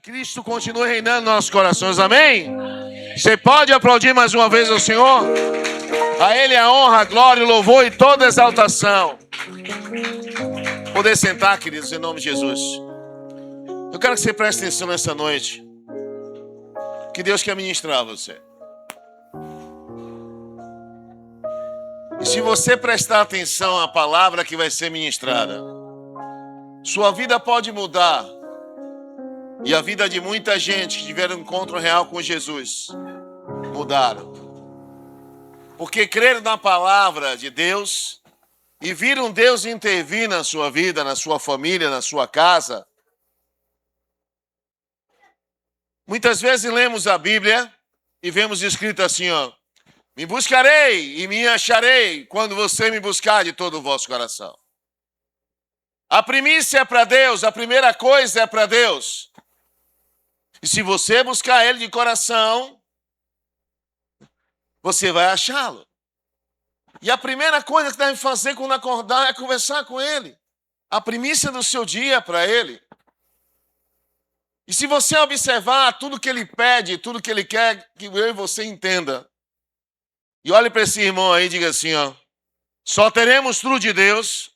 Cristo continue reinando nos nossos corações, amém? Você pode aplaudir mais uma vez ao Senhor? A Ele a honra, a glória, o louvor e toda a exaltação. Poder sentar, queridos, em nome de Jesus. Eu quero que você preste atenção nessa noite. Que Deus quer ministrar a você. E se você prestar atenção à palavra que vai ser ministrada, sua vida pode mudar. E a vida de muita gente que tiveram um encontro real com Jesus mudaram. Porque creram na palavra de Deus e viram Deus intervir na sua vida, na sua família, na sua casa. Muitas vezes lemos a Bíblia e vemos escrito assim, ó: me buscarei e me acharei quando você me buscar de todo o vosso coração. A primícia é para Deus, a primeira coisa é para Deus. E se você buscar Ele de coração, você vai achá-lo. E a primeira coisa que deve fazer quando acordar é conversar com Ele. A primícia do seu dia é para Ele. E se você observar tudo que Ele pede, tudo que Ele quer que eu e você entenda, e olhe para esse irmão aí e diga assim, ó: só teremos tudo de Deus.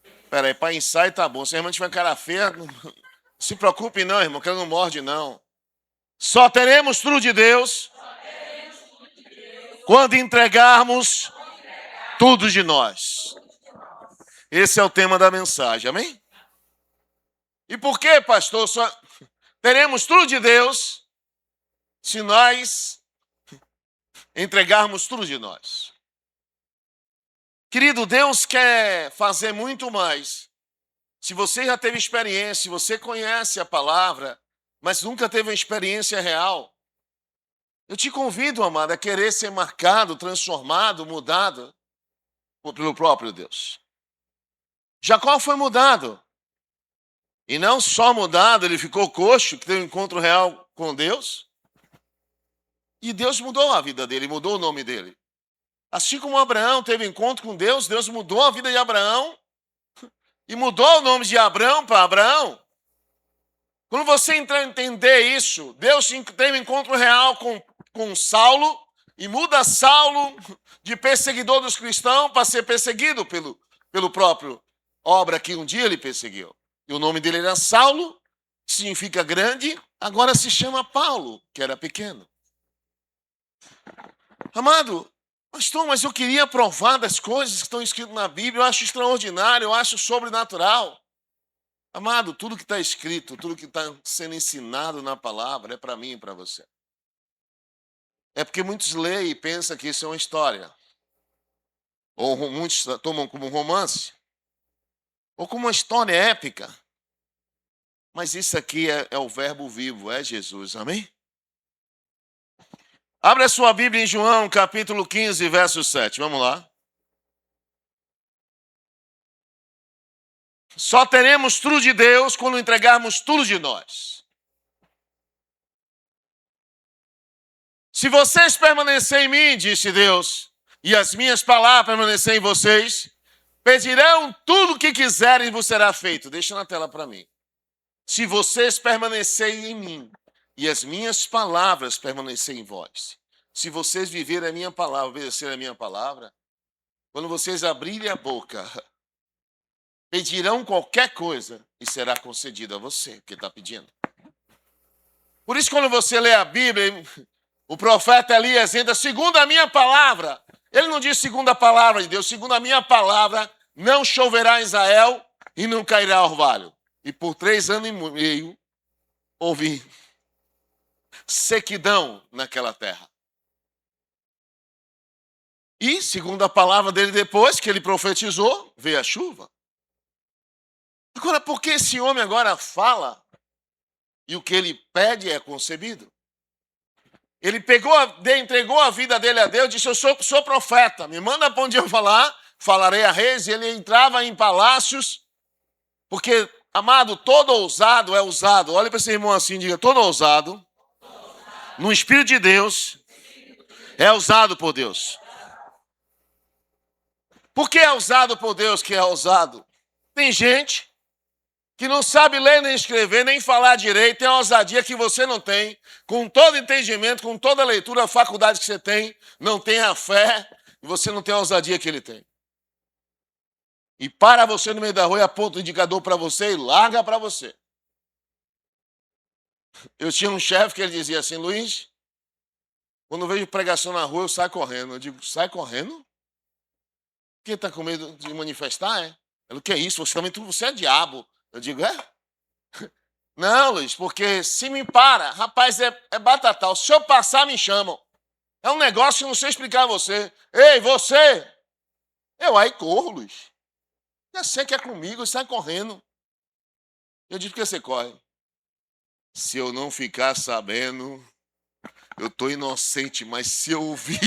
Espera aí, para ensaio tá bom. Se a irmã tiver cara feia, não se preocupe não, irmão, que ela não morde não. Só teremos tudo de Deus quando entregarmos tudo de nós. Esse é o tema da mensagem, amém? E por que, pastor, só teremos tudo de Deus se nós entregarmos tudo de nós? Querido, Deus quer fazer muito mais. Se você já teve experiência, se você conhece a palavra, mas nunca teve uma experiência real, eu te convido, amado, a querer ser marcado, transformado, mudado pelo próprio Deus. Jacó foi mudado. E não só mudado, ele ficou coxo, que teve um encontro real com Deus. E Deus mudou a vida dele, mudou o nome dele. Assim como Abraão teve encontro com Deus, Deus mudou a vida de Abraão e mudou o nome de Abraão para Abraão. Quando você entender isso, Deus teve um encontro real com Saulo e muda Saulo de perseguidor dos cristãos para ser perseguido pelo próprio obra que um dia ele perseguiu. E o nome dele era Saulo, que significa grande, agora se chama Paulo, que era pequeno. Amado, pastor, mas eu queria provar das coisas que estão escritas na Bíblia, eu acho extraordinário, eu acho sobrenatural. Amado, tudo que está escrito, tudo que está sendo ensinado na palavra é para mim e para você. É porque muitos leem e pensam que isso é uma história. Ou muitos tomam como um romance. Ou como uma história épica. Mas isso aqui é o verbo vivo, é Jesus, amém? Abra a sua Bíblia em João, capítulo 15, verso 7. Vamos lá. Só teremos tudo de Deus quando entregarmos tudo de nós. Se vocês permanecerem em mim, disse Deus, e as minhas palavras permanecerem em vocês, pedirão tudo o que quiserem e vos será feito. Deixa na tela para mim. Se vocês permanecerem em mim e as minhas palavras permanecerem em vós, se vocês viverem a minha palavra, obedecer a minha palavra, quando vocês abrirem a boca, pedirão qualquer coisa e será concedido a você, que está pedindo. Por isso, quando você lê a Bíblia, o profeta Elias entra segundo a minha palavra. Ele não diz segundo a palavra de Deus, segundo a minha palavra, não choverá em Israel e não cairá orvalho. E por 3 anos e meio, houve sequidão naquela terra. E, segundo a palavra dele depois, que ele profetizou, veio a chuva. Agora, por que esse homem agora fala e o que ele pede é concebido? Ele entregou a vida dele a Deus, disse: eu sou profeta, me manda para onde eu falarei a reis. E ele entrava em palácios, porque, amado, todo ousado é usado. Olha para esse irmão assim e diga: todo ousado, no Espírito de Deus, é usado por Deus. Por que é usado por Deus que é ousado? Tem gente que não sabe ler nem escrever, nem falar direito, tem a ousadia que você não tem, com todo entendimento, com toda a leitura, a faculdade que você tem, não tem a fé, e você não tem a ousadia que ele tem. E para você no meio da rua e aponta o indicador para você e larga para você. Eu tinha um chefe que ele dizia assim: Luiz, quando eu vejo pregação na rua, eu saio correndo. Eu digo: sai correndo? Quem está com medo de manifestar, é? Ele: o que é isso? Você é diabo. Eu digo: é? Não, Luiz, porque se me para, rapaz, é batatal. Se eu passar, me chamam. É um negócio que eu não sei explicar a você. Ei, você! Eu aí corro, Luiz. Já sei que é comigo, sai correndo. Eu digo: por que você corre? Se eu não ficar sabendo, eu estou inocente, mas se eu ouvir,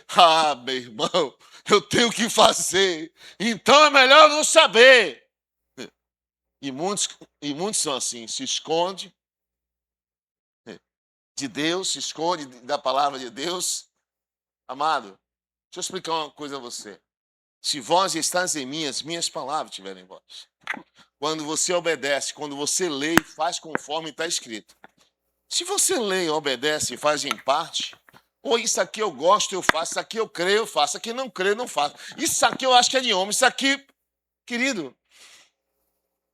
ah, meu irmão, eu tenho que fazer. Então é melhor não saber. E muitos são assim, se esconde de Deus, se esconde da palavra de Deus. Amado, deixa eu explicar uma coisa a você. Se vós estáis em mim, as minhas palavras estiverem em vós. Quando você obedece, quando você lê e faz conforme está escrito. Se você lê, obedece e faz em parte, ou isso aqui eu gosto, eu faço, isso aqui eu creio, eu faço, isso aqui não creio, não faço. Isso aqui eu acho que é de homem, isso aqui, querido,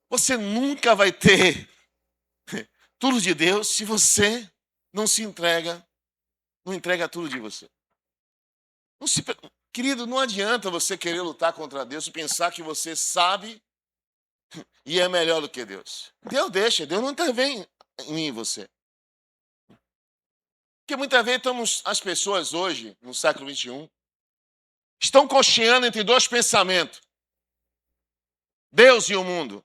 você nunca vai ter tudo de Deus se você não se entrega, não entrega tudo de você. Não se, querido, não adianta você querer lutar contra Deus e pensar que você sabe e é melhor do que Deus. Deus deixa, Deus não intervém em mim e você. Porque muitas vezes as pessoas hoje, no século XXI, estão cocheando entre dois pensamentos. Deus e o mundo.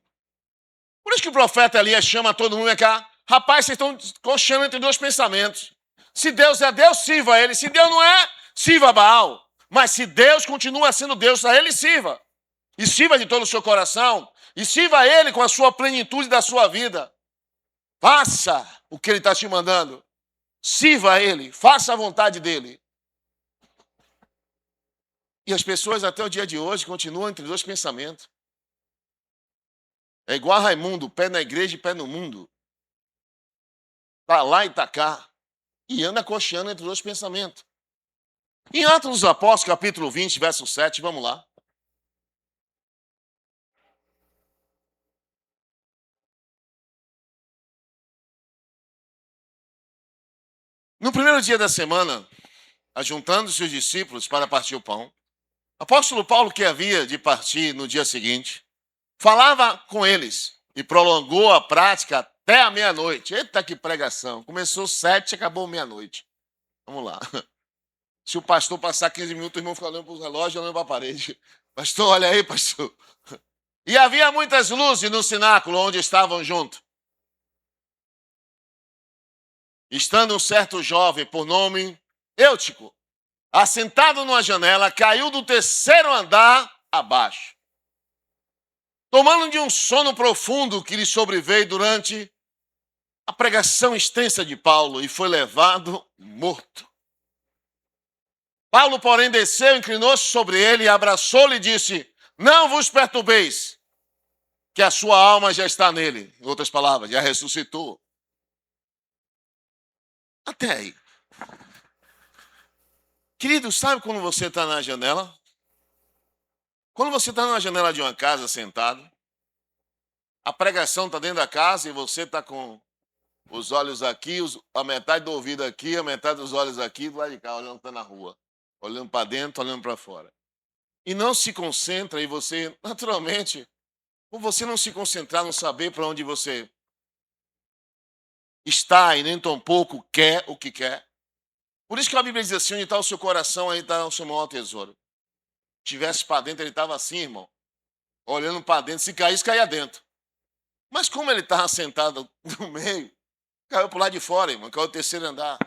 Por isso que o profeta Elias chama todo mundo cá. Rapaz, vocês estão cocheando entre dois pensamentos. Se Deus é Deus, sirva a ele. Se Deus não é, sirva a Baal. Mas se Deus continua sendo Deus, a ele sirva. E sirva de todo o seu coração. E sirva a ele com a sua plenitude da sua vida. Faça o que ele está te mandando. Sirva a ele. Faça a vontade dele. E as pessoas até o dia de hoje continuam entre dois pensamentos. É igual a Raimundo, pé na igreja e pé no mundo. Tá lá e tá cá. E anda cocheando entre dois pensamentos. Em Atos dos Apóstolos, capítulo 20, verso 7, vamos lá. No primeiro dia da semana, ajuntando-se os discípulos para partir o pão, apóstolo Paulo, que havia de partir no dia seguinte, falava com eles e prolongou a prática até a meia-noite. Eita, que pregação! Começou 7, acabou meia-noite. Vamos lá. Se o pastor passar 15 minutos, o irmão fica olhando para o relógio e olhando para a parede. Pastor, olha aí, pastor. E havia muitas luzes no cenáculo onde estavam juntos. Estando um certo jovem, por nome Eutico, assentado numa janela, caiu do terceiro andar abaixo, tomando de um sono profundo que lhe sobreveio durante a pregação extensa de Paulo e foi levado morto. Paulo, porém, desceu, inclinou-se sobre ele, abraçou-lhe e disse: não vos perturbeis, que a sua alma já está nele. Em outras palavras, já ressuscitou. Até aí. Querido, sabe quando você está na janela? Quando você está na janela de uma casa sentado, a pregação está dentro da casa e você está com os olhos aqui, a metade do ouvido aqui, a metade dos olhos aqui, do lado de cá, olhando para na rua. Olhando para dentro, olhando para fora. E não se concentra e você, naturalmente, por você não se concentrar, não saber para onde você está e nem tampouco quer o que quer. Por isso que a Bíblia diz assim: onde está o seu coração, aí está o seu maior tesouro. Se tivesse para dentro, ele estava assim, irmão, olhando para dentro. Se caísse, caía dentro. Mas como ele estava sentado no meio, caiu para o lado de fora, irmão, caiu o terceiro andar.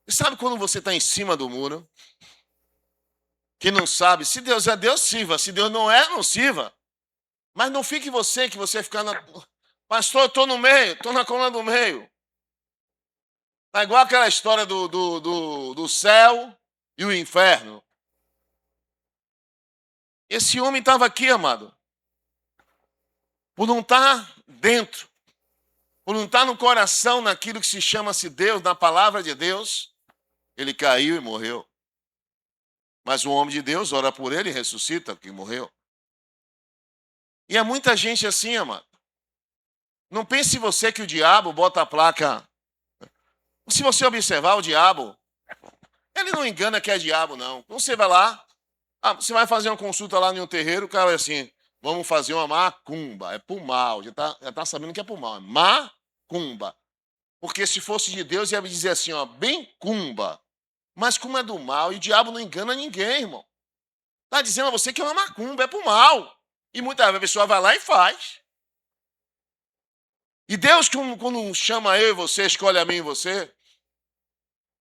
E sabe quando você está em cima do muro? Que não sabe, se Deus é Deus, sirva. Se Deus não é, não sirva. Mas não fique você, que você ficar na... Pastor, eu estou no meio, estou na coluna do meio. Tá igual aquela história do céu e o inferno. Esse homem estava aqui, amado. por não estar dentro, por não estar no coração naquilo que se chama-se Deus, na palavra de Deus, ele caiu e morreu. Mas o homem de Deus ora por ele e ressuscita, que morreu. E há muita gente assim, amado. Não pense você que o diabo bota a placa. Se você observar o diabo, ele não engana que é diabo, não. Então você vai lá, você vai fazer uma consulta lá em um terreiro, o cara vai assim, vamos fazer uma macumba, é pro mal, já tá sabendo que é pro mal, é macumba. Porque se fosse de Deus, ia me dizer assim, ó, bem cumba. Mas como é do mal, e o diabo não engana ninguém, irmão. Está dizendo a você que é uma macumba, é pro mal. E muitas vezes a pessoa vai lá e faz. E Deus, quando chama eu e você, escolhe a mim e você,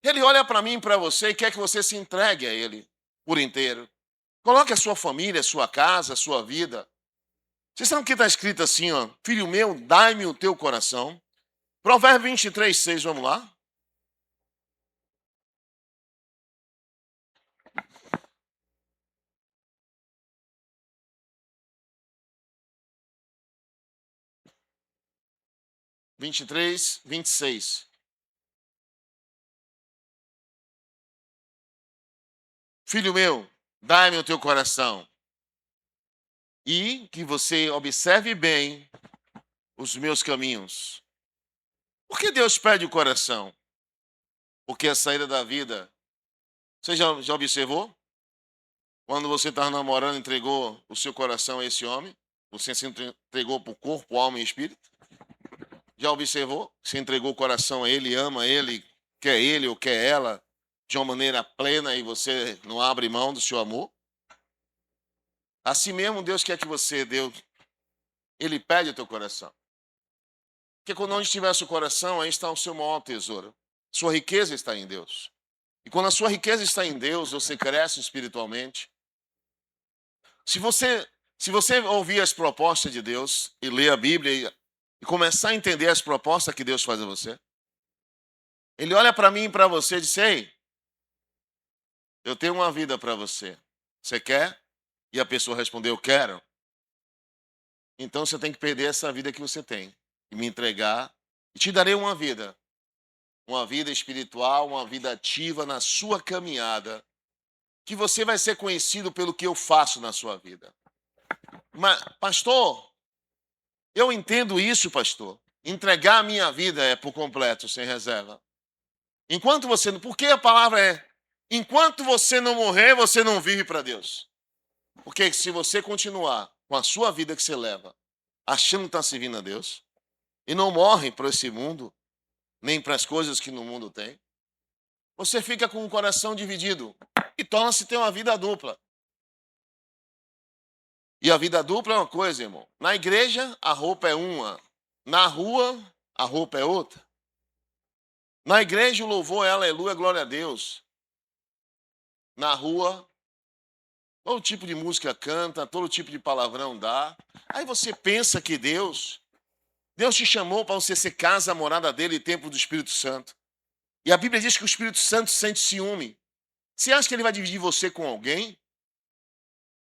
Ele olha para mim e para você e quer que você se entregue a Ele por inteiro. Coloque a sua família, a sua casa, a sua vida. Vocês sabem que está escrito assim, ó, filho meu, dai-me o teu coração. Provérbio 23, 6, vamos lá. Vinte e três, 26. Filho meu, dai-me o teu coração e que você observe bem os meus caminhos. Por que Deus pede o coração? Porque a saída da vida. Você já observou? Quando você estava namorando, entregou o seu coração a esse homem? Você se entregou para o corpo, alma e espírito? Já observou? Você entregou o coração a ele, ama ele ou quer ela de uma maneira plena e você não abre mão do seu amor? Assim mesmo Deus quer que você dê, Ele pede o teu coração. Porque quando onde estiver o seu coração, aí está o seu maior tesouro. Sua riqueza está em Deus. E quando a sua riqueza está em Deus, você cresce espiritualmente. Se você ouvir as propostas de Deus e ler a Bíblia e começar a entender as propostas que Deus faz a você, Ele olha para mim e para você e diz, ei, eu tenho uma vida para você. Você quer? E a pessoa respondeu, eu quero. Então você tem que perder essa vida que você tem e me entregar e te darei uma vida espiritual, uma vida ativa na sua caminhada, que você vai ser conhecido pelo que eu faço na sua vida. Mas, pastor, eu entendo isso, pastor. Entregar a minha vida é por completo, sem reserva. Enquanto você não. Por que a palavra é? Enquanto você não morrer, você não vive para Deus. Porque se você continuar com a sua vida que você leva, achando que está servindo a Deus, e não morre para esse mundo, nem para as coisas que no mundo tem, você fica com o coração dividido e torna-se ter uma vida dupla. E a vida dupla é uma coisa, irmão. Na igreja, a roupa é uma. Na rua, a roupa é outra. Na igreja, o louvor é aleluia, glória a Deus. Na rua, todo tipo de música canta, todo tipo de palavrão dá. Aí você pensa que Deus te chamou para você ser casa, morada dele e templo do Espírito Santo. E a Bíblia diz que o Espírito Santo sente ciúme. Você acha que ele vai dividir você com alguém?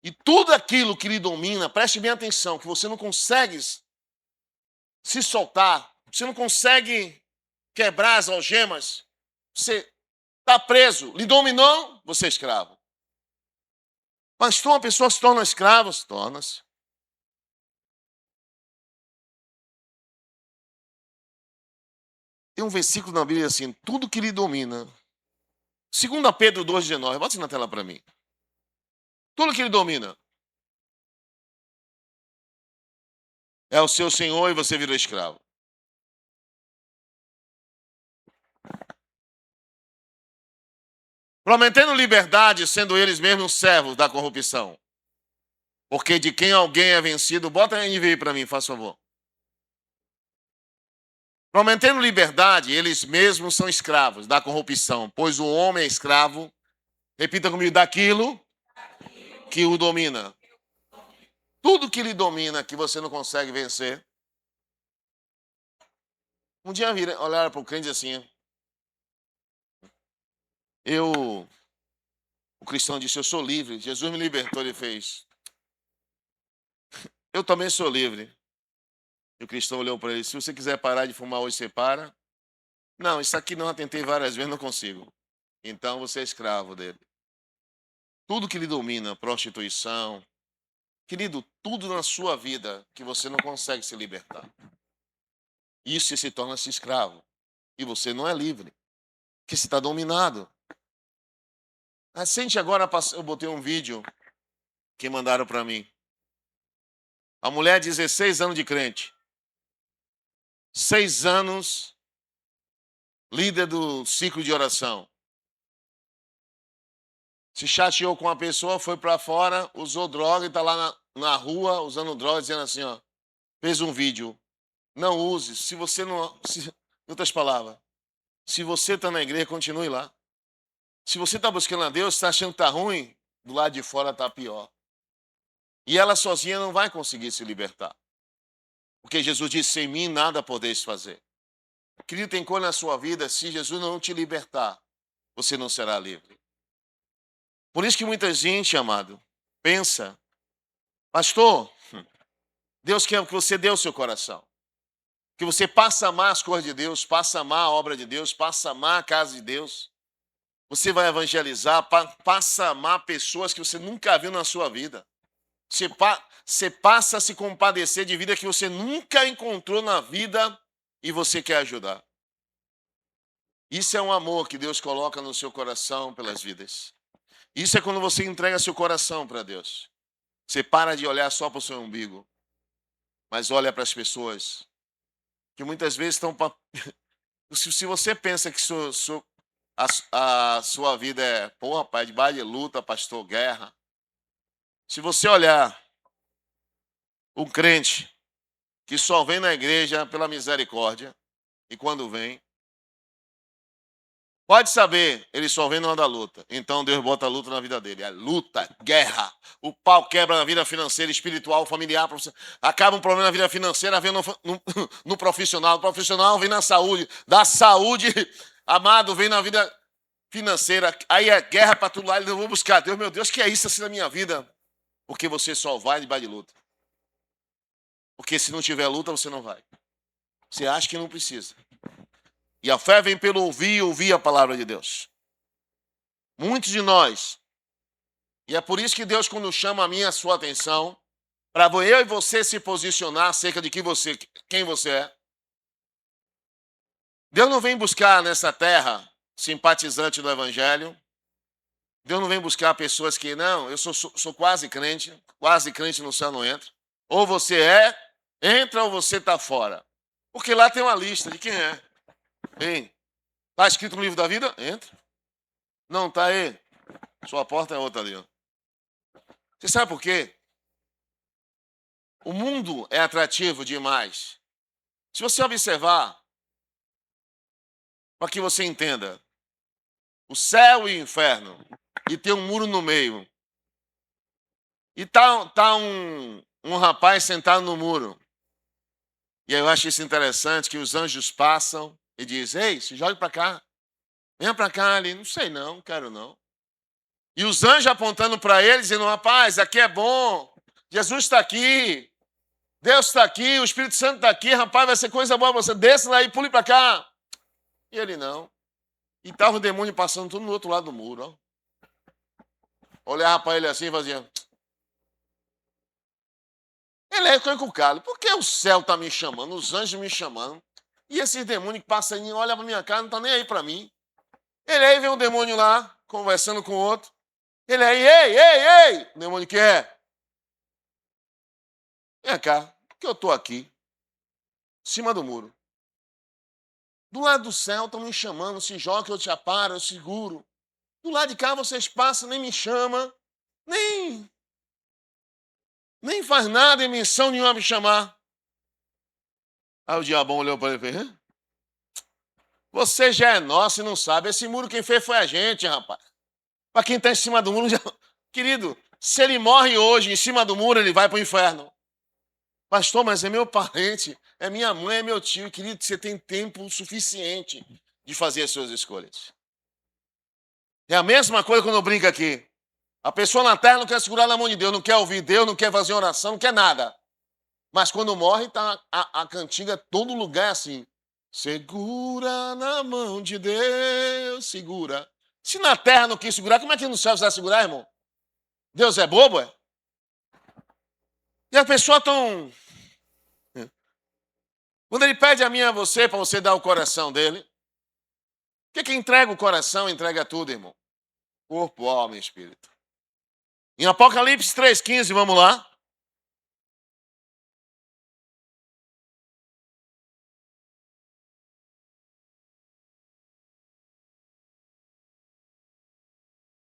E tudo aquilo que lhe domina, preste bem atenção, que você não consegue se soltar, você não consegue quebrar as algemas, você está preso, lhe dominou, você é escravo. Pastor, uma pessoa se torna escrava, se torna-se. Tem um versículo na Bíblia assim, tudo que lhe domina. 2 Pedro 2,19, bota isso na tela para mim. Tudo que lhe domina é o seu senhor e você virou escravo. Prometendo liberdade, sendo eles mesmos servos da corrupção. Porque de quem alguém é vencido, bota a NVI para mim, faz favor. Prometendo liberdade, eles mesmos são escravos da corrupção, pois o homem é escravo, repita comigo, daquilo que o domina. Tudo que lhe domina, que você não consegue vencer. Um dia olhar para o crente assim, o cristão disse, eu sou livre, Jesus me libertou, ele fez. Eu também sou livre. E o cristão olhou para ele: se você quiser parar de fumar hoje, você para. Não, isso aqui não, eu tentei várias vezes, não consigo. Então você é escravo dele. Tudo que lhe domina, prostituição, querido, tudo na sua vida que você não consegue se libertar. Isso se torna-se escravo. E você não é livre, porque você está dominado. Recente agora, eu botei um vídeo que mandaram para mim. A mulher, 16 anos de crente. 6 anos, líder do ciclo de oração. Se chateou com uma pessoa, foi para fora, usou droga e está lá na rua usando droga, dizendo assim, ó, fez um vídeo. Não use, se você não... em outras palavras, se você está na igreja, continue lá. Se você está buscando a Deus, está achando que está ruim, do lado de fora está pior. E ela sozinha não vai conseguir se libertar. Porque Jesus disse, sem mim nada podeis fazer. Querido, tem coisa na sua vida, se Jesus não te libertar, você não será livre. Por isso que muita gente, amado, pensa, pastor, Deus quer que você dê o seu coração. Que você passe a amar as coisas de Deus, passe a amar a obra de Deus, passe a amar a casa de Deus. Você vai evangelizar, passa a amar pessoas que você nunca viu na sua vida. Você passa a se compadecer de vida que você nunca encontrou na vida e você quer ajudar. Isso é um amor que Deus coloca no seu coração pelas vidas. Isso é quando você entrega seu coração para Deus. Você para de olhar só para o seu umbigo, mas olha para as pessoas que muitas vezes estão... Se você pensa que a sua vida é, pô, rapaz, de baile de luta, pastor, guerra. Se você olhar um crente que só vem na igreja pela misericórdia, e quando vem, pode saber, ele só vem na hora da luta. Então Deus bota a luta na vida dele. É luta, guerra. O pau quebra na vida financeira, espiritual, familiar. Acaba um problema na vida financeira, vem no profissional. O profissional vem na saúde. Da saúde, amado, vem na vida financeira. Aí é guerra para tudo lá. Eu vou buscar Deus. Meu Deus, que é isso assim na minha vida? Porque você só vai debaixo de luta. Porque se não tiver luta, você não vai. Você acha que não precisa. E a fé vem pelo ouvir e ouvir a palavra de Deus. Muitos de nós, e é por isso que Deus, quando chama a minha e a sua atenção, para eu e você se posicionar acerca de quem você é, Deus não vem buscar nessa terra simpatizante do Evangelho. Deus não vem buscar pessoas que, não, eu sou quase crente no céu não entra. Ou você entra ou você está fora. Porque lá tem uma lista de quem é. Hein? Está escrito no livro da vida? Entra. Não, está aí. Sua porta é outra ali. Ó. Você sabe por quê? O mundo é atrativo demais. Se você observar, para que você entenda, o céu e o inferno, e tem um muro no meio. E tá um rapaz sentado no muro. E aí eu acho isso interessante, que os anjos passam e dizem, ei, se jogue para cá. Venha para cá ali. Não sei não quero não. E os anjos apontando para ele, dizendo, rapaz, aqui é bom. Jesus está aqui. Deus está aqui, o Espírito Santo está aqui. Rapaz, vai ser coisa boa você. Desça lá e pule para cá. E ele não. E estava o demônio passando tudo no outro lado do muro. Ó. Olhava para ele assim e fazia... Ele é encucado. Por que o céu está me chamando, os anjos me chamando? E esses demônios que passam aí, olham para minha cara, não estão nem aí para mim. Ele aí vem um demônio lá, conversando com o outro. Ele aí, ei! O demônio que é? Vem cá, que eu estou aqui, em cima do muro. Do lado do céu estão me chamando, se joga que eu te aparo, eu seguro. Do lado de cá vocês passam, nem me chamam, nem faz nada em menção nenhuma me chamar. Aí o diabão olhou para ele e fez, você já é nosso e não sabe. Esse muro quem fez foi a gente, rapaz. Para quem está em cima do muro, querido, se ele morre hoje em cima do muro, ele vai para o inferno. Pastor, mas é meu parente, é minha mãe, é meu tio. Querido, você tem tempo suficiente de fazer as suas escolhas. É a mesma coisa quando eu brinco aqui. A pessoa na terra não quer segurar na mão de Deus, não quer ouvir Deus, não quer fazer oração, não quer nada. Mas quando morre, tá a cantiga, todo lugar é assim. Segura na mão de Deus, segura. Se na terra não quis segurar, como é que no céu você vai segurar, irmão? Deus é bobo, é? E a pessoa tão... Quando ele pede a mim e a você, para você dar o coração dele, que entrega o coração, entrega tudo, irmão. Corpo, alma e espírito. Em Apocalipse 3,15, vamos lá.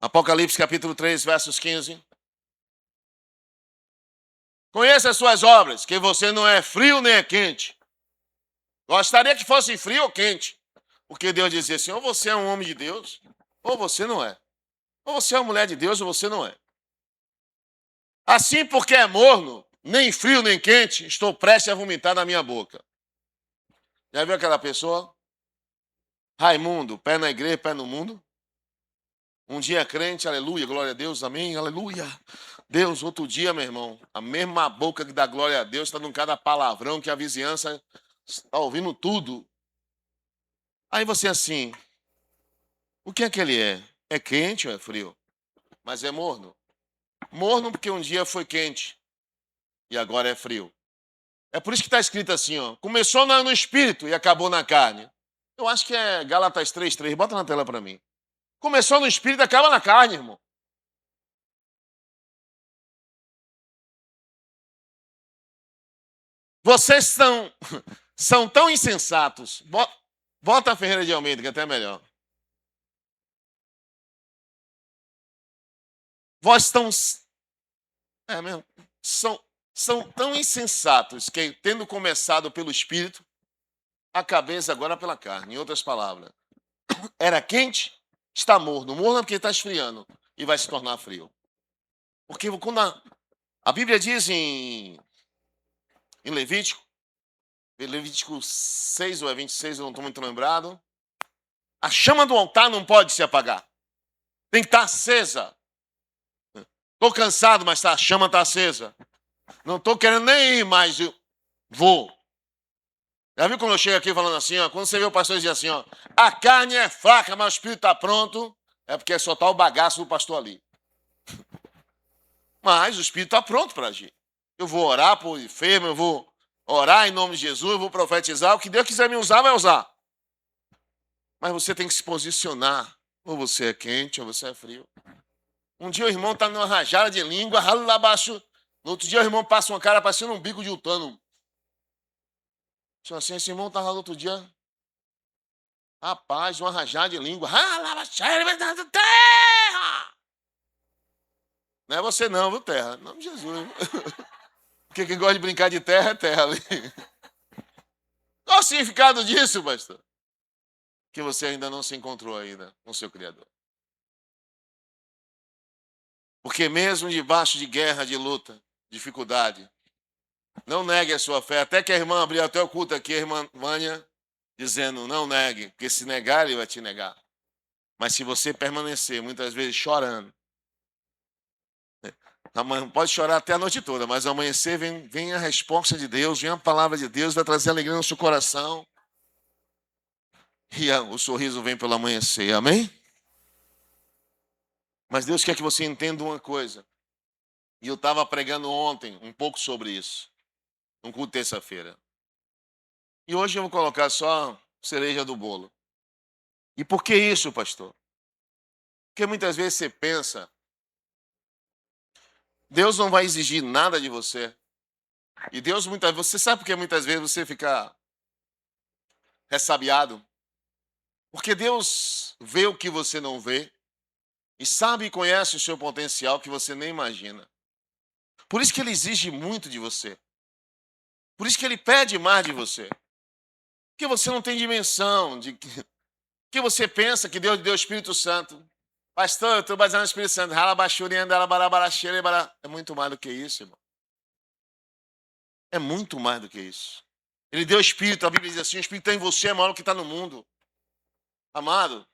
Apocalipse capítulo 3, versos 15. Conheça as suas obras, que você não é frio nem é quente. Gostaria que fosse frio ou quente. Porque Deus dizia assim, ou você é um homem de Deus, ou você não é. Ou você é uma mulher de Deus, ou você não é. Assim, porque é morno, nem frio nem quente, estou prestes a vomitar na minha boca. Já viu aquela pessoa? Raimundo, pé na igreja, pé no mundo. Um dia crente, aleluia, glória a Deus, amém, aleluia. Deus, outro dia, meu irmão, a mesma boca que dá glória a Deus está dando cada palavrão que a vizinhança está ouvindo tudo. Aí você assim, o que é que ele é? É quente ou é frio? Mas é morno. Morno porque um dia foi quente e agora é frio. É por isso que está escrito assim, ó, começou no espírito e acabou na carne. Eu acho que é Gálatas 3:3, bota na tela para mim. Começou no espírito e acaba na carne, irmão. Vocês são tão insensatos. Bota a Ferreira de Almeida, que é até melhor. Vós estão... É mesmo. São tão insensatos que, tendo começado pelo espírito, a cabeça agora pela carne. Em outras palavras, era quente, está morno. Morno é porque está esfriando e vai se tornar frio. Porque quando a Bíblia diz em Levítico 6 ou é 26, eu não estou muito lembrado, a chama do altar não pode se apagar. Tem que estar acesa. Estou cansado, mas a chama está acesa. Não estou querendo nem ir mais, eu vou. Já viu quando eu chego aqui falando assim, ó, quando você vê o pastor dizer assim, ó, a carne é fraca, mas o espírito está pronto, é porque é só tá o bagaço do pastor ali. Mas o espírito está pronto para agir. Eu vou orar por enfermo, eu vou orar em nome de Jesus, eu vou profetizar, o que Deus quiser me usar, vai usar. Mas você tem que se posicionar. Ou você é quente, ou você é frio. Um dia o irmão está numa rajada de língua, ralo lá abaixo. No outro dia o irmão passa uma cara parecendo um bico de utano. Só assim, esse irmão estava no outro dia. Rapaz, uma rajada de língua. Terra! Não é você não, viu, terra? Em nome de Jesus. Porque quem gosta de brincar de terra é terra ali. Qual o significado disso, pastor? Que você ainda não se encontrou ainda com o seu Criador. Porque mesmo debaixo de guerra, de luta, dificuldade, não negue a sua fé. Até que a irmã abriu até o culto aqui, a irmã Vânia, dizendo, não negue, porque se negar, ele vai te negar. Mas se você permanecer, muitas vezes chorando, pode chorar até a noite toda, mas ao amanhecer vem a resposta de Deus, vem a palavra de Deus, vai trazer alegria no seu coração. E o sorriso vem pelo amanhecer, amém? Mas Deus quer que você entenda uma coisa. E eu estava pregando ontem um pouco sobre isso, no culto de terça-feira. E hoje eu vou colocar só cereja do bolo. E por que isso, pastor? Porque muitas vezes você pensa, Deus não vai exigir nada de você. E Deus você sabe por que muitas vezes você fica ressabiado? Porque Deus vê o que você não vê e sabe e conhece o seu potencial que você nem imagina. Por isso que Ele exige muito de você. Por isso que Ele pede mais de você. Porque você não tem dimensão de que você pensa que Deus deu o Espírito Santo. Pastor, eu estou baseado no Espírito Santo. É muito mais do que isso, irmão. É muito mais do que isso. Ele deu o Espírito, a Bíblia diz assim, o Espírito está em você, é maior do que está no mundo. Amado,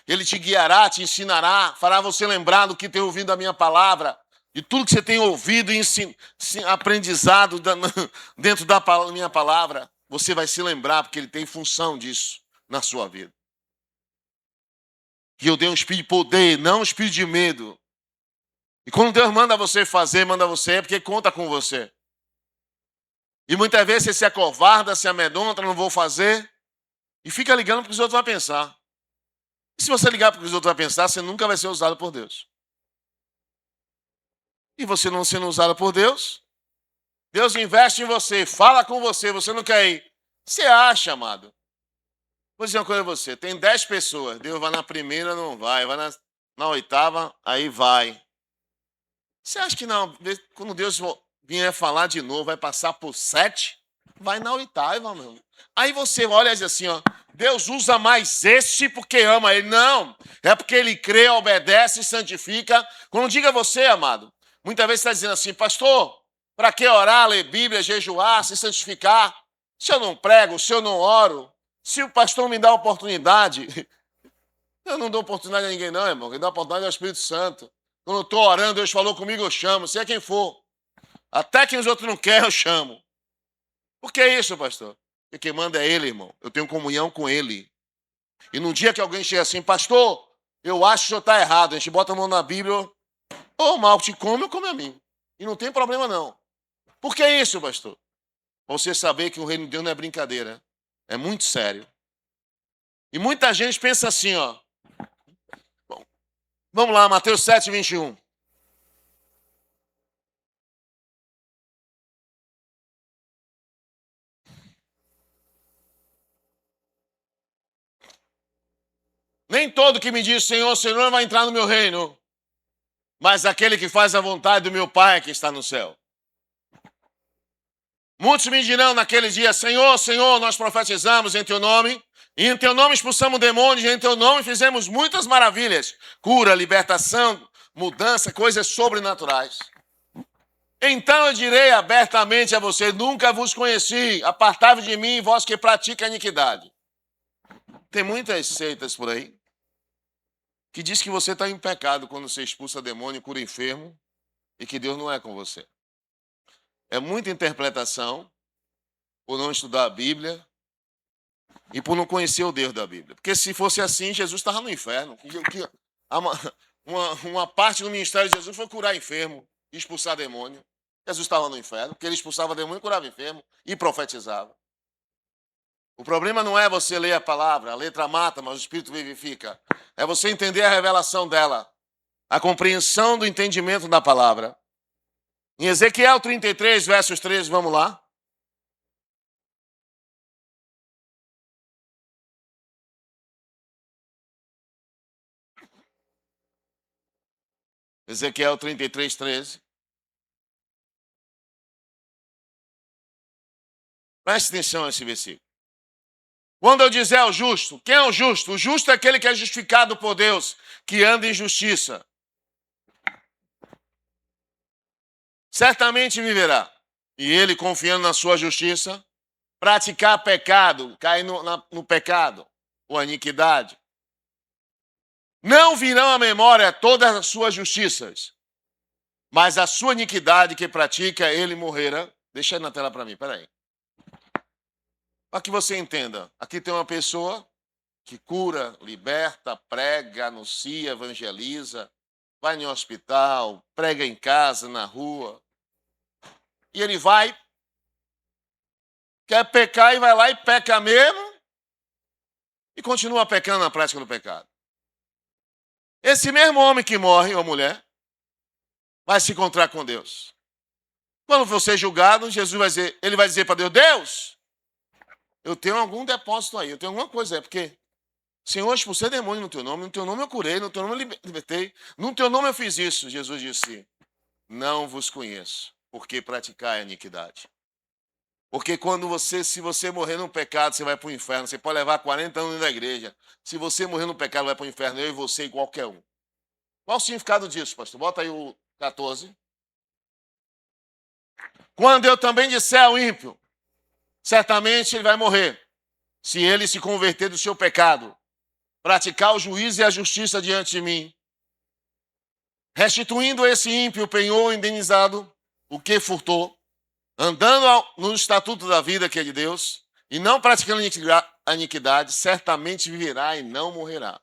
Ele te guiará, te ensinará, fará você lembrar do que tem ouvido a minha palavra. de tudo que você tem ouvido e aprendizado dentro da minha palavra, você vai se lembrar, porque ele tem função disso na sua vida. Que eu dei um espírito de poder, não um espírito de medo. E quando Deus manda você fazer, manda você, é porque conta com você. E muitas vezes você se acovarda, se amedronta, não vou fazer, e fica ligando para o que os outros vão pensar. E se você ligar para o que os outros vão pensar, você nunca vai ser usado por Deus. E você não sendo usado por Deus, Deus investe em você, fala com você, você não quer ir. Você acha, amado? Vou dizer uma coisa a você, tem 10 pessoas, Deus vai na primeira, não vai, vai na oitava, aí vai. Você acha que não, quando Deus vier falar de novo, vai passar por 7? Vai na oitava, meu. Aí você olha e diz assim, ó, Deus usa mais esse porque ama ele. Não, é porque ele crê, obedece e santifica. Quando diga você, amado, muitas vezes você está dizendo assim, pastor, para que orar, ler Bíblia, jejuar, se santificar? Se eu não prego, se eu não oro, se o pastor me dá oportunidade, eu não dou oportunidade a ninguém não, irmão. Quem dá oportunidade é o Espírito Santo. Quando eu estou orando, Deus falou comigo, eu chamo, seja quem for. Até quem os outros não querem, eu chamo. Por que isso, pastor? Porque quem manda é ele, irmão. Eu tenho comunhão com ele. E no dia que alguém chega assim, pastor, eu acho que o senhor está errado. A gente bota a mão na Bíblia, ou mal te come ou come a mim. E não tem problema não. Por que isso, pastor? Pra você saber que o reino de Deus não é brincadeira. É muito sério. E muita gente pensa assim, ó. Bom, vamos lá, Mateus 7, 21. Nem todo que me diz Senhor, Senhor vai entrar no meu reino, mas aquele que faz a vontade do meu Pai que está no céu. Muitos me dirão naquele dia, Senhor, Senhor, nós profetizamos em teu nome, e em teu nome expulsamos demônios, e em teu nome fizemos muitas maravilhas, cura, libertação, mudança, coisas sobrenaturais. Então eu direi abertamente a você, nunca vos conheci, apartai-vos de mim, vós que praticam a iniquidade. Tem muitas seitas por aí que diz que você está em pecado quando você expulsa demônio, cura enfermo, e que Deus não é com você. É muita interpretação por não estudar a Bíblia e por não conhecer o Deus da Bíblia. Porque se fosse assim, Jesus estava no inferno. Uma parte do ministério de Jesus foi curar enfermo e expulsar demônio. Jesus estava no inferno, porque ele expulsava demônio, curava enfermo e profetizava. O problema não é você ler a palavra, a letra mata, mas o Espírito vivifica. É você entender a revelação dela, a compreensão do entendimento da palavra. Em Ezequiel 33, versos 13, vamos lá. Ezequiel 33, 13. Preste atenção a esse versículo. Quando eu dizer ao justo, quem é o justo? O justo é aquele que é justificado por Deus, que anda em justiça. Certamente viverá. E ele, confiando na sua justiça, praticar pecado, cair no pecado, ou a iniquidade. Não virão à memória todas as suas justiças, mas a sua iniquidade que pratica, ele morrerá. Deixa aí na tela para mim, peraí. Para que você entenda, aqui tem uma pessoa que cura, liberta, prega, anuncia, evangeliza, vai em hospital, prega em casa, na rua. E ele vai, quer pecar e vai lá e peca mesmo e continua pecando na prática do pecado. Esse mesmo homem que morre, ou mulher, vai se encontrar com Deus. Quando for ser julgado, Jesus vai dizer, ele vai dizer para Deus, Deus, eu tenho algum depósito aí, eu tenho alguma coisa aí, porque Senhor, expulsei demônio no teu nome eu curei, no teu nome eu libertei, no teu nome eu fiz isso. Jesus disse, não vos conheço, porque praticai a iniquidade. Porque se você morrer no pecado, você vai para o inferno. Você pode levar 40 anos da igreja. Se você morrer no pecado, vai para o inferno, eu e você e qualquer um. Qual o significado disso, pastor? Bota aí o 14. Quando eu também disser ao ímpio, certamente ele vai morrer, se ele se converter do seu pecado, praticar o juízo e a justiça diante de mim. restituindo esse ímpio penhor indenizado, o que furtou, andando no estatuto da vida que é de Deus, e não praticando a iniquidade, certamente viverá e não morrerá.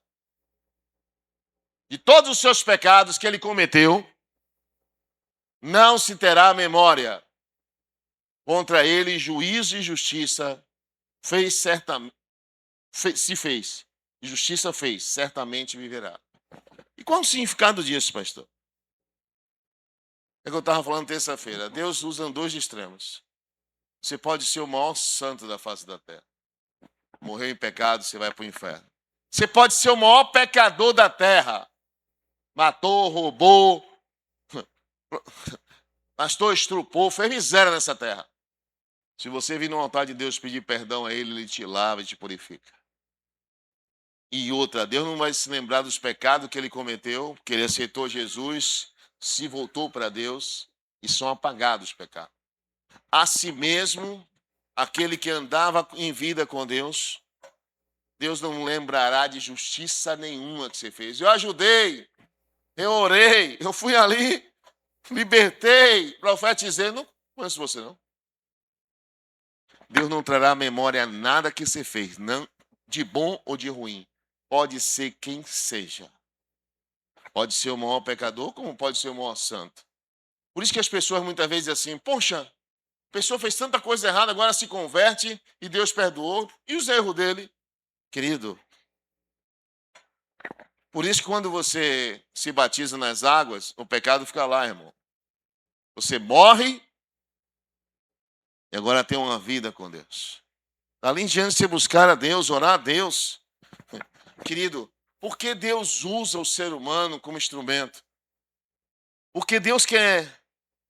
De todos os seus pecados que ele cometeu, não se terá memória. Contra ele, juízo e justiça se fez. E justiça fez, certamente viverá. E qual o significado disso, pastor? É que eu estava falando terça-feira. Deus usa dois extremos. Você pode ser o maior santo da face da terra. Morreu em pecado, você vai para o inferno. Você pode ser o maior pecador da terra. Matou, roubou, pastor, estrupou, fez miséria nessa terra. Se você vir no altar de Deus pedir perdão a Ele, Ele te lava e te purifica. E outra, Deus não vai se lembrar dos pecados que ele cometeu, porque ele aceitou Jesus, se voltou para Deus e são apagados os pecados. A si mesmo, aquele que andava em vida com Deus, Deus não lembrará de justiça nenhuma que você fez. Eu ajudei, eu orei, eu fui ali, libertei, profetizei. Não conheço você, não. Deus não trará à memória nada que você fez, não de bom ou de ruim. Pode ser quem seja. Pode ser o maior pecador, como pode ser o maior santo. Por isso que as pessoas muitas vezes dizem assim, poxa, a pessoa fez tanta coisa errada, agora se converte e Deus perdoou. E os erros dele? Querido, por isso que quando você se batiza nas águas, o pecado fica lá, irmão. Você morre e agora tem uma vida com Deus. Dali em diante, você buscar a Deus, orar a Deus. Querido, por que Deus usa o ser humano como instrumento? Porque Deus quer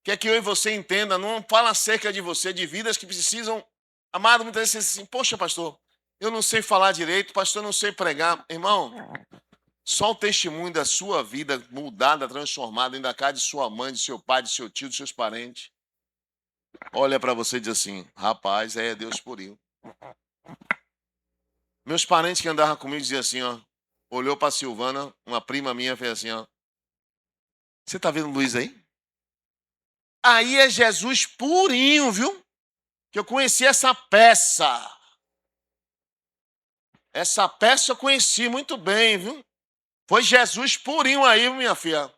que eu e você entenda, não fala acerca de você, de vidas que precisam. Amado, muitas vezes você diz assim, poxa, pastor, eu não sei falar direito, pastor, eu não sei pregar. Irmão, só o testemunho da sua vida mudada, transformada, ainda cá de sua mãe, de seu pai, de seu tio, de seus parentes. Olha para você e diz assim, rapaz, é Deus purinho. Meus parentes que andavam comigo diziam assim, ó, olhou para Silvana, uma prima minha, fez assim, ó. Você tá vendo o Luiz aí? Aí é Jesus purinho, viu? Que eu conheci essa peça. Essa peça eu conheci muito bem, viu? Foi Jesus purinho aí, minha filha.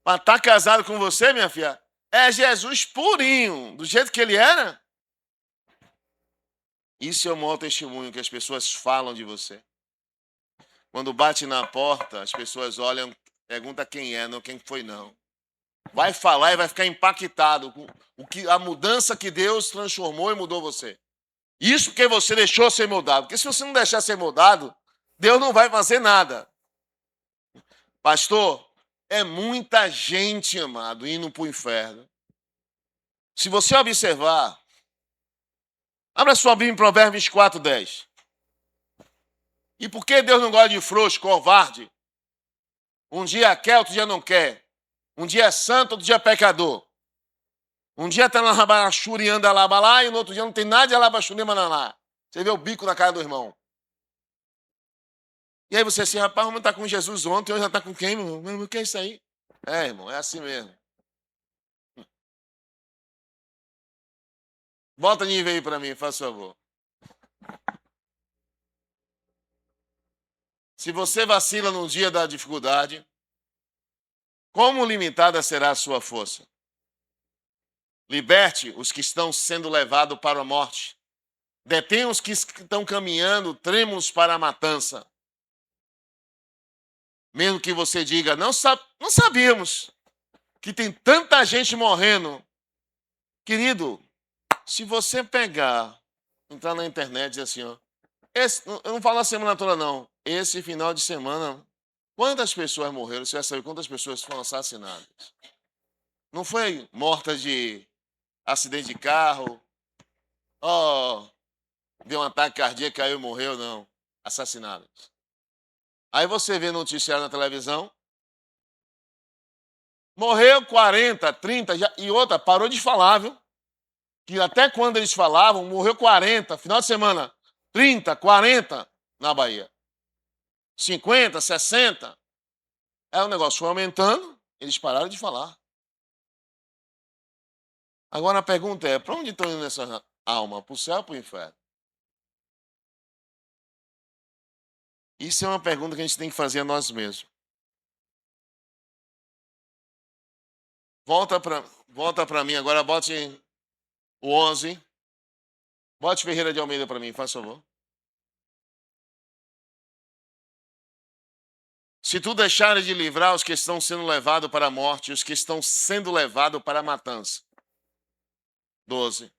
Para estar casado com você, minha filha, é Jesus purinho, do jeito que ele era. Isso é o maior testemunho que as pessoas falam de você. Quando bate na porta, as pessoas olham, perguntam quem é, não quem foi, não. Vai falar e vai ficar impactado com a mudança que Deus transformou e mudou você. Isso porque você deixou ser moldado. Porque se você não deixar ser moldado, Deus não vai fazer nada. Pastor, é muita gente, amado, indo para o inferno. Se você observar, abra sua Bíblia em Provérbios 24, 10. E por que Deus não gosta de frouxo, covarde? Um dia quer, outro dia não quer. Um dia é santo, outro dia é pecador. Um dia está na rabachura e anda lá, e no outro dia não tem nada de alabachura nem mananá. Você vê o bico na cara do irmão. E aí você assim, rapaz, vamos estar com Jesus ontem, hoje já está com quem, meu irmão? O que é isso aí? É, irmão, é assim mesmo. Bota nível aí para mim, faz favor. Se você vacila no dia da dificuldade, como limitada será a sua força? Liberte os que estão sendo levados para a morte. Detenha os que estão caminhando trêmulos para a matança. Mesmo que você diga, não sabíamos que tem tanta gente morrendo. Querido, se você pegar, entrar na internet e dizer assim, ó, eu não falo a semana toda não, esse final de semana, quantas pessoas morreram? Você vai saber quantas pessoas foram assassinadas. Não foi mortas de acidente de carro, deu um ataque cardíaco, caiu e morreu, não. Assassinadas. Aí você vê noticiário na televisão, morreu 40, 30, e outra, parou de falar, viu? Que até quando eles falavam, morreu 40, final de semana, 30, 40 na Bahia. 50, 60. Aí o negócio foi aumentando, eles pararam de falar. Agora a pergunta é, para onde estão indo essa alma? Para o céu ou para o inferno? Isso é uma pergunta que a gente tem que fazer a nós mesmos. Volta para mim agora, bote o 11. Bote Ferreira de Almeida para mim, faz favor. Se tu deixares de livrar os que estão sendo levados para a morte, os que estão sendo levados para a matança. 12.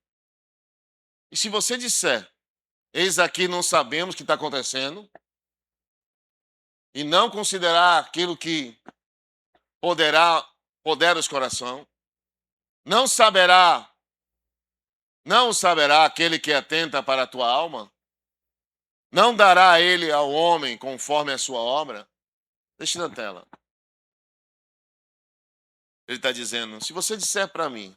E se você disser, eis aqui não sabemos o que está acontecendo, e não considerar aquilo que podera os coração, não saberá aquele que atenta para a tua alma, não dará ele ao homem conforme a sua obra. Deixa na tela. Ele está dizendo, se você disser para mim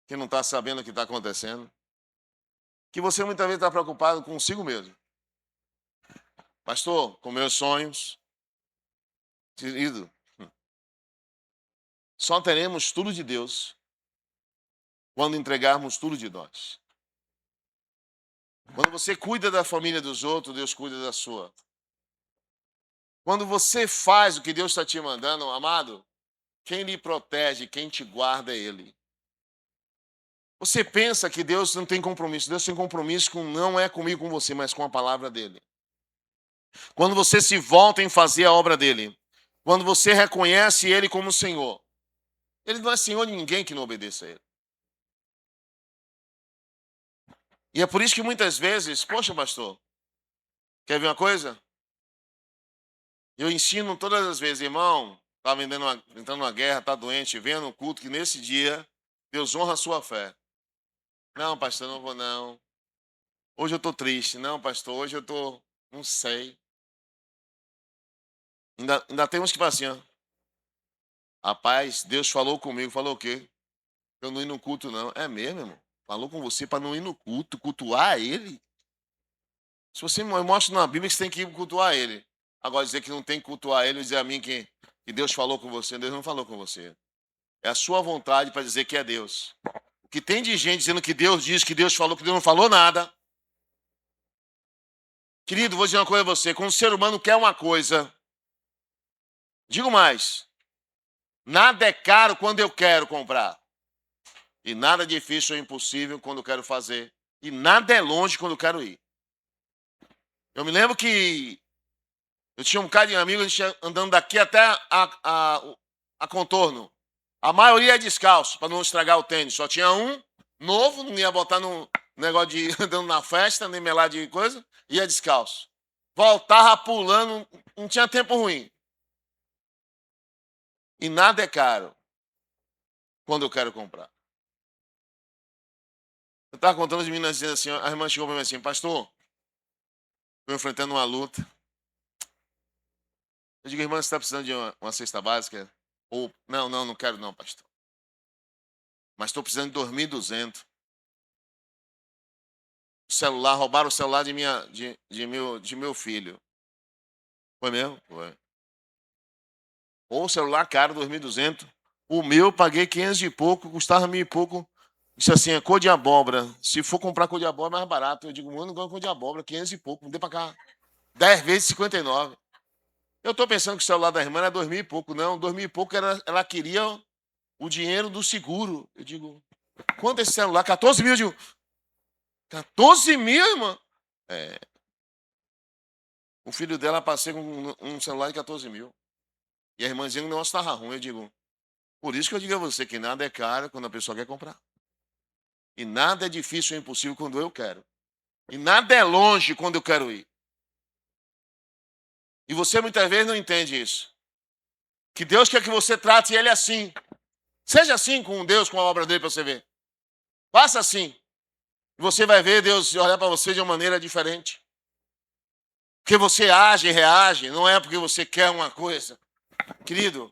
que não está sabendo o que está acontecendo, que você muitas vezes está preocupado consigo mesmo. Pastor, com meus sonhos, querido, só teremos tudo de Deus quando entregarmos tudo de nós. Quando você cuida da família dos outros, Deus cuida da sua. Quando você faz o que Deus está te mandando, amado, quem lhe protege, quem te guarda é Ele. Você pensa que Deus não tem compromisso. Deus tem compromisso não é comigo, com você, mas com a palavra dEle. Quando você se volta em fazer a obra dEle, quando você reconhece Ele como Senhor, Ele não é Senhor de ninguém que não obedeça a Ele. E é por isso que muitas vezes, poxa, pastor, quer ver uma coisa? Eu ensino todas as vezes, irmão, está entrando numa guerra, está doente, vendo um culto que nesse dia Deus honra a sua fé. Não, pastor, não vou não. Hoje eu estou triste. Não, pastor, hoje eu estou, não sei. Ainda temos que falar assim, ó. Rapaz, Deus falou comigo, falou o quê? Eu não ir no culto, não. É mesmo, irmão? Falou com você para não ir no culto, cultuar ele? Se você mostra na Bíblia que você tem que cultuar ele. Agora dizer que não tem que cultuar ele, dizer a mim que Deus falou com você, Deus não falou com você. É a sua vontade para dizer que é Deus. O que tem de gente dizendo que Deus diz, que Deus falou, que Deus não falou nada. Querido, vou dizer uma coisa a você. Quando o ser humano quer uma coisa, digo mais, nada é caro quando eu quero comprar. E nada é difícil ou impossível quando eu quero fazer. E nada é longe quando eu quero ir. Eu me lembro que eu tinha um bocado de amigos, a gente ia andando daqui até a Contorno. A maioria é descalço, para não estragar o tênis. Só tinha um novo, não ia botar no negócio de andando na festa, nem melar de coisa, ia descalço. Voltava pulando, não tinha tempo ruim. E nada é caro quando eu quero comprar. Eu estava contando as meninas dizendo assim, a irmã chegou para mim assim, pastor, estou enfrentando uma luta. Eu digo, irmã, você está precisando de uma cesta básica? Ou, não quero não, pastor. Mas estou precisando de 2.200. Celular, roubaram o celular de meu filho. Foi mesmo? Foi. Ou celular caro, 2.200. O meu eu paguei 500 e pouco, custava 1.000 e pouco. Disse assim, é cor de abóbora. Se for comprar cor de abóbora, é mais barato. Eu digo, mano, não gosto de cor de abóbora, 500 e pouco. Mudei para cá. 10 vezes 59. Eu estou pensando que o celular da irmã era 2.000 e pouco. Não, 2.000 e pouco ela queria o dinheiro do seguro. Eu digo, quanto é esse celular? 14 mil. Eu digo, 14 mil, irmã? É. O filho dela passei com um celular de 14 mil. E a irmãzinha, o negócio estava ruim. Eu digo, por isso que eu digo a você que nada é caro quando a pessoa quer comprar. E nada é difícil ou impossível quando eu quero. E nada é longe quando eu quero ir. E você muitas vezes não entende isso. Que Deus quer que você trate ele assim. Seja assim com Deus, com a obra dele, para você ver. Faça assim. E você vai ver Deus olhar para você de uma maneira diferente. Porque você age e reage, não é porque você quer uma coisa. Querido,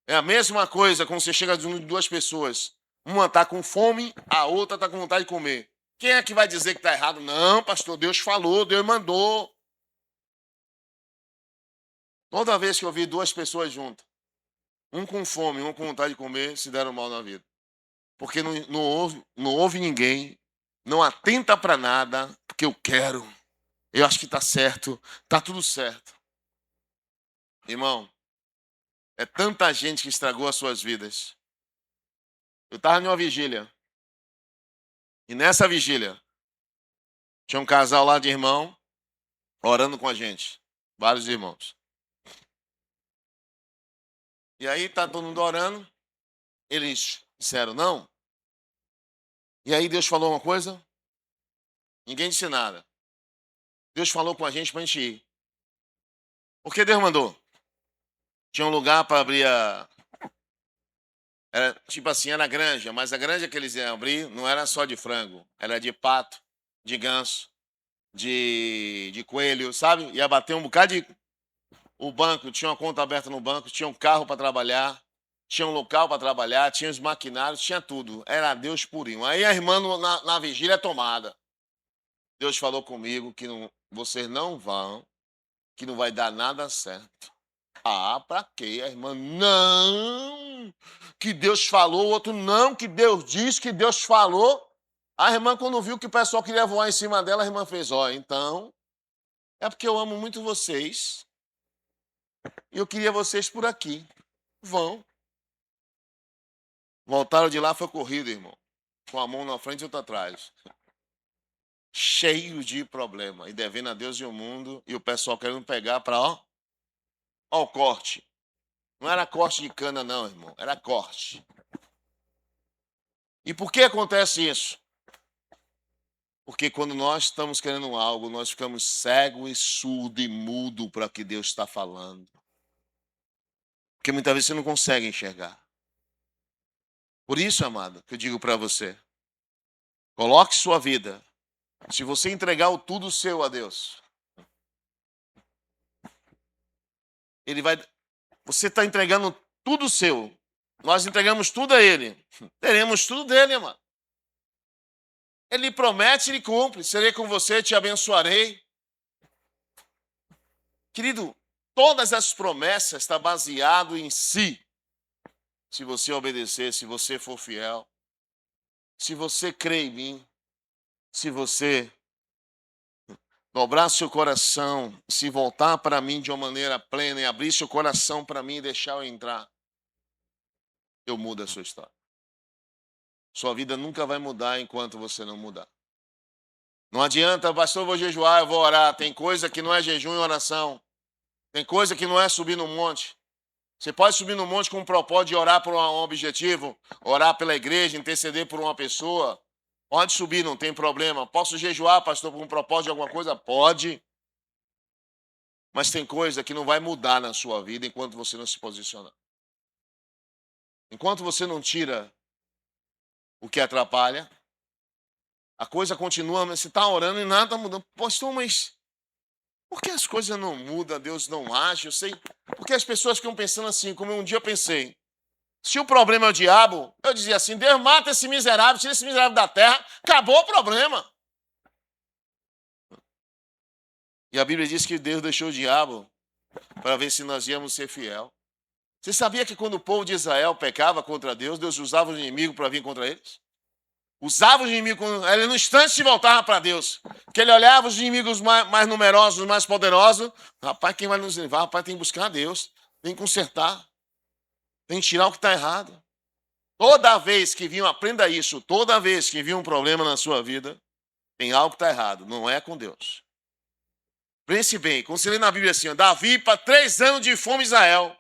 é a mesma coisa quando você chega de duas pessoas. Uma está com fome, a outra está com vontade de comer. Quem é que vai dizer que está errado? Não, pastor, Deus falou, Deus mandou. Toda vez que eu vi duas pessoas juntas, um com fome, um com vontade de comer, se deram mal na vida. Porque não houve ninguém, não atenta para nada, porque eu quero. Eu acho que está certo, está tudo certo. Irmão, é tanta gente que estragou as suas vidas. Eu estava numa vigília, e nessa vigília, tinha um casal lá de irmão, orando com a gente. Vários irmãos. E aí tá todo mundo orando, eles disseram não. E aí Deus falou uma coisa, ninguém disse nada. Deus falou com a gente para a gente ir. Por que Deus mandou? Tinha um lugar para abrir era, tipo assim, era granja, mas a granja que eles iam abrir não era só de frango, era de pato, de ganso, de coelho, sabe? Ia bater um bocado de... O banco, tinha uma conta aberta no banco, tinha um carro para trabalhar, tinha um local para trabalhar, tinha os maquinários, tinha tudo. Era Deus purinho. Aí a irmã na vigília tomada. Deus falou comigo que não, vocês não vão, que não vai dar nada certo. Ah, pra quê? A irmã, não, que Deus falou, o outro, não, que Deus disse, que Deus falou. A irmã, quando viu que o pessoal queria voar em cima dela, a irmã fez, ó, então, é porque eu amo muito vocês e eu queria vocês por aqui. Vão. Voltaram de lá, foi corrido, irmão. Com a mão na frente e outra atrás. Cheio de problema. E devendo a Deus e o mundo. E o pessoal querendo pegar para, ó o corte. Não era corte de cana, não, irmão. Era corte. E por que acontece isso? Porque quando nós estamos querendo algo, nós ficamos cego e surdo e mudo para o que Deus está falando. Porque muitas vezes você não consegue enxergar. Por isso, amado, que eu digo para você, coloque sua vida. Se você entregar o tudo seu a Deus, Ele vai... Você está entregando tudo seu. Nós entregamos tudo a Ele. Teremos tudo dele, amado. Ele promete, Ele cumpre. Serei com você, te abençoarei. Querido, todas as promessas estão baseadas em si. Se você obedecer, se você for fiel, se você crer em mim, se você dobrar seu coração, se voltar para mim de uma maneira plena e abrir seu coração para mim e deixar eu entrar, eu mudo a sua história. Sua vida nunca vai mudar enquanto você não mudar. Não adianta, pastor, eu vou jejuar, eu vou orar. Tem coisa que não é jejum e oração. Tem coisa que não é subir no monte. Você pode subir no monte com um propósito de orar por um objetivo, orar pela igreja, interceder por uma pessoa. Pode subir, não tem problema. Posso jejuar, pastor, por um propósito de alguma coisa? Pode. Mas tem coisa que não vai mudar na sua vida enquanto você não se posicionar. Enquanto você não tira o que atrapalha, a coisa continua, mas você está orando e nada está mudando. Pastor, mas por que as coisas não mudam, Deus não age? Eu sei. Porque as pessoas ficam pensando assim, como um dia eu pensei. Se o problema é o diabo, eu dizia assim, Deus mata esse miserável, tira esse miserável da terra, acabou o problema. E a Bíblia diz que Deus deixou o diabo para ver se nós íamos ser fiel. Você sabia que quando o povo de Israel pecava contra Deus, Deus usava os inimigos para vir contra eles? Usava os inimigos, ele no instante se voltava para Deus. Porque ele olhava os inimigos mais numerosos, mais poderosos. Rapaz, quem vai nos levar? Rapaz, tem que buscar a Deus. Tem que consertar. Tem que tirar o que está errado. Toda vez que vinha, aprenda isso, toda vez que vinha um problema na sua vida, tem algo que está errado. Não é com Deus. Pense bem, quando você lê na Bíblia assim, ó, Davi para 3 anos de fome em Israel.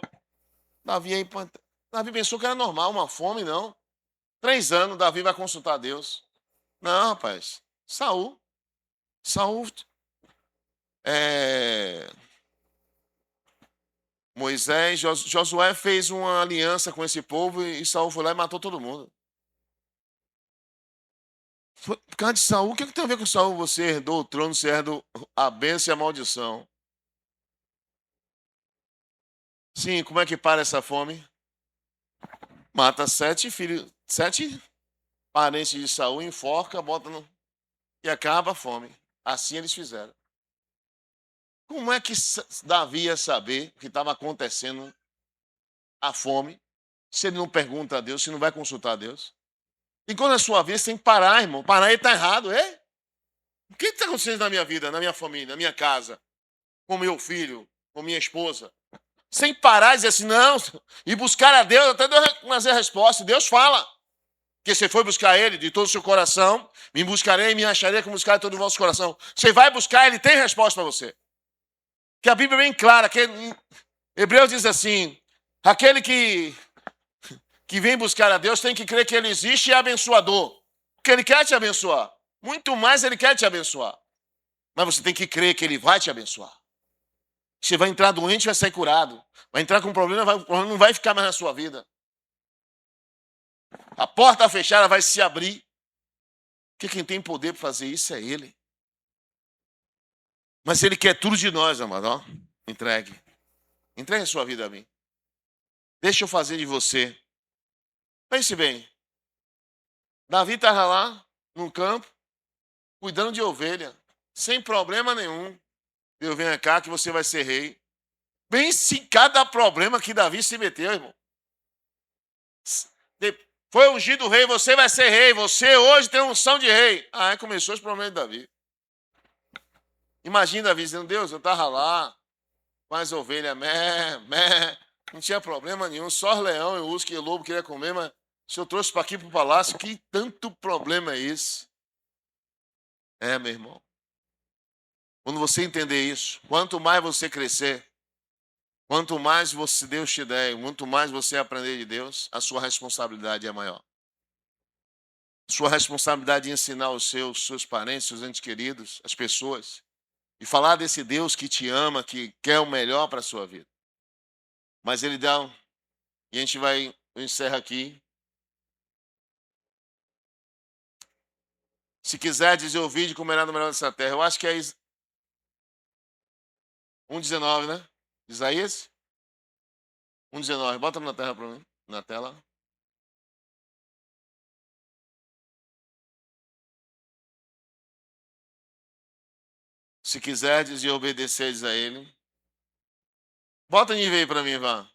Davi pensou que era normal, uma fome, não. 3 anos, Davi vai consultar Deus. Não, rapaz. Saul, Moisés, Josué fez uma aliança com esse povo e Saul foi lá e matou todo mundo. Por causa de Saul, o que tem a ver com Saul? Você herdou o trono, você herdou a bênção e a maldição. Sim, como é que para essa fome? Mata 7 filhos, 7 parentes de Saul, enforca, bota no... e acaba a fome. Assim eles fizeram. Como é que Davi ia saber o que estava acontecendo, a fome, se ele não pergunta a Deus, se não vai consultar a Deus? E quando é a sua vez, você tem que parar, irmão. Parar aí está errado. O que está acontecendo na minha vida, na minha família, na minha casa, com meu filho, com minha esposa? Sem parar e dizer assim, não, e buscar a Deus, até Deus trazer a resposta. Deus fala. Porque você foi buscar Ele de todo o seu coração, me buscarei e me acharei com buscar de todo o vosso coração. Você vai buscar, Ele tem resposta para você. Que a Bíblia é bem clara, que Hebreus diz assim, aquele que vem buscar a Deus tem que crer que Ele existe e é abençoador. Porque Ele quer te abençoar. Muito mais Ele quer te abençoar. Mas você tem que crer que Ele vai te abençoar. Você vai entrar doente, vai sair curado. Vai entrar com um problema, o problema não vai ficar mais na sua vida. A porta fechada vai se abrir. Porque quem tem poder para fazer isso é Ele. Mas Ele quer tudo de nós, amado. Ó, entregue. Entregue a sua vida a mim. Deixa eu fazer de você. Pense bem. Davi estava lá, no campo, cuidando de ovelha, sem problema nenhum. Deus, venha cá que você vai ser rei. Pense em cada problema que Davi se meteu, irmão. Foi ungido rei, você vai ser rei. Você hoje tem unção de rei. Aí começou os problemas de Davi. Imagina Davi dizendo, Deus, eu estava lá, com as ovelhas, não tinha problema nenhum, só leão e urso que o lobo queria comer, mas o senhor trouxe para aqui para o palácio, que tanto problema é esse? Meu irmão. Quando você entender isso, quanto mais você crescer, quanto mais Deus te der, quanto mais você aprender de Deus, a sua responsabilidade é maior. Sua responsabilidade de ensinar os seus parentes, seus entes queridos, as pessoas, e falar desse Deus que te ama, que quer o melhor para a sua vida. Mas Ele dá, e a gente encerra aqui. Se quiser dizer o vídeo, comerá no melhor dessa terra. Eu acho que é 1,19, né? Isaías? 1,19. Bota na terra para mim, na tela. Se quiserdes e obedeceres a Ele. Bota nível aí para mim, Vá.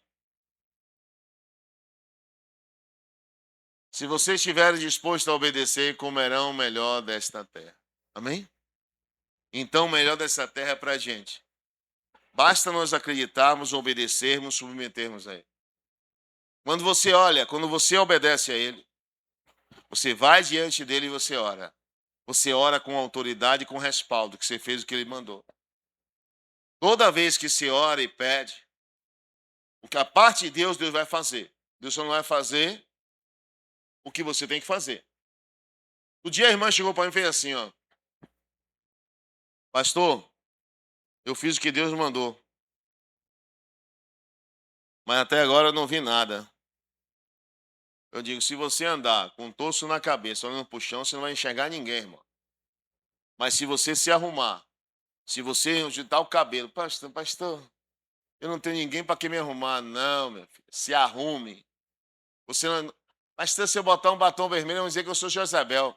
Se vocês estiverem dispostos a obedecer, comerão o melhor desta terra. Amém? Então, o melhor dessa terra é para a gente. Basta nós acreditarmos, obedecermos, submetermos a Ele. Quando você obedece a Ele, você vai diante dEle e você ora. Você ora com autoridade e com respaldo, que você fez o que Ele mandou. Toda vez que você ora e pede, o que a parte de Deus vai fazer. Deus só não vai fazer o que você tem que fazer. O dia a irmã chegou para mim e fez assim, ó. Pastor, eu fiz o que Deus mandou. Mas até agora eu não vi nada. Eu digo, se você andar com o torso na cabeça, olhando pro chão, você não vai enxergar ninguém, irmão. Mas se você se arrumar, se você agitar o cabelo, pastor, eu não tenho ninguém para que me arrumar. Não, meu filho, se arrume. Você não... Pastor, se eu botar um batom vermelho, vão dizer que eu sou Josabel.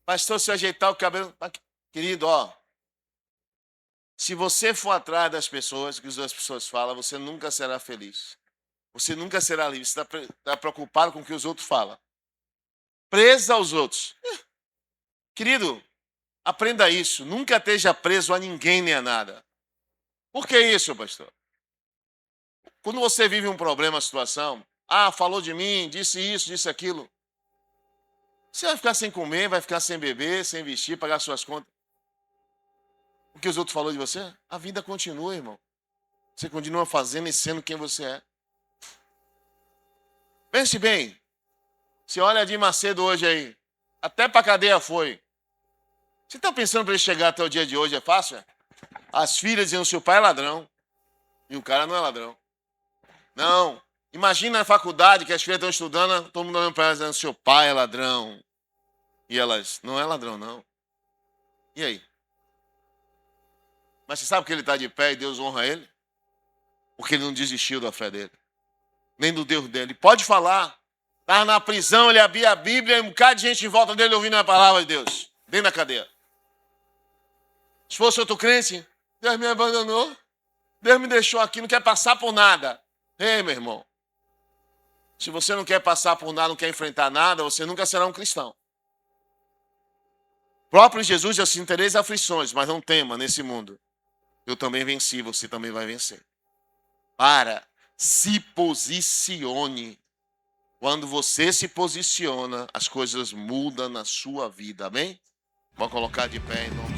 Pastor, se eu ajeitar o cabelo... Querido, ó, se você for atrás das pessoas, que as pessoas falam, você nunca será feliz. Você nunca será livre. Você está preocupado com o que os outros falam. Preso aos outros. Querido, aprenda isso. Nunca esteja preso a ninguém nem a nada. Por que isso, pastor? Quando você vive um problema, uma situação, falou de mim, disse isso, disse aquilo. Você vai ficar sem comer, vai ficar sem beber, sem vestir, pagar suas contas. O que os outros falaram de você? A vida continua, irmão. Você continua fazendo e sendo quem você é. Pense bem. Você olha de Macedo hoje aí. Até para a cadeia foi. Você está pensando para ele chegar até o dia de hoje? É fácil? As filhas dizendo que seu pai é ladrão. E o cara não é ladrão. Não. Imagina na faculdade que as filhas estão estudando, todo mundo olhando para elas dizendo que seu pai é ladrão. E elas, não é ladrão, não. E aí? Mas você sabe que ele está de pé e Deus honra ele? Porque ele não desistiu da fé dele. Nem do Deus dele. Pode falar. Estava na prisão, ele abria a Bíblia e um bocado de gente em volta dele ouvindo a palavra de Deus. Dentro da cadeia. Se fosse outro crente, Deus me abandonou. Deus me deixou aqui, não quer passar por nada. Ei, meu irmão. Se você não quer passar por nada, não quer enfrentar nada, você nunca será um cristão. O próprio Jesus já se em 3 aflições, mas não tema nesse mundo. Eu também venci, você também vai vencer. Se posicione. Quando você se posiciona, as coisas mudam na sua vida, amém? Vamos colocar de pé em nome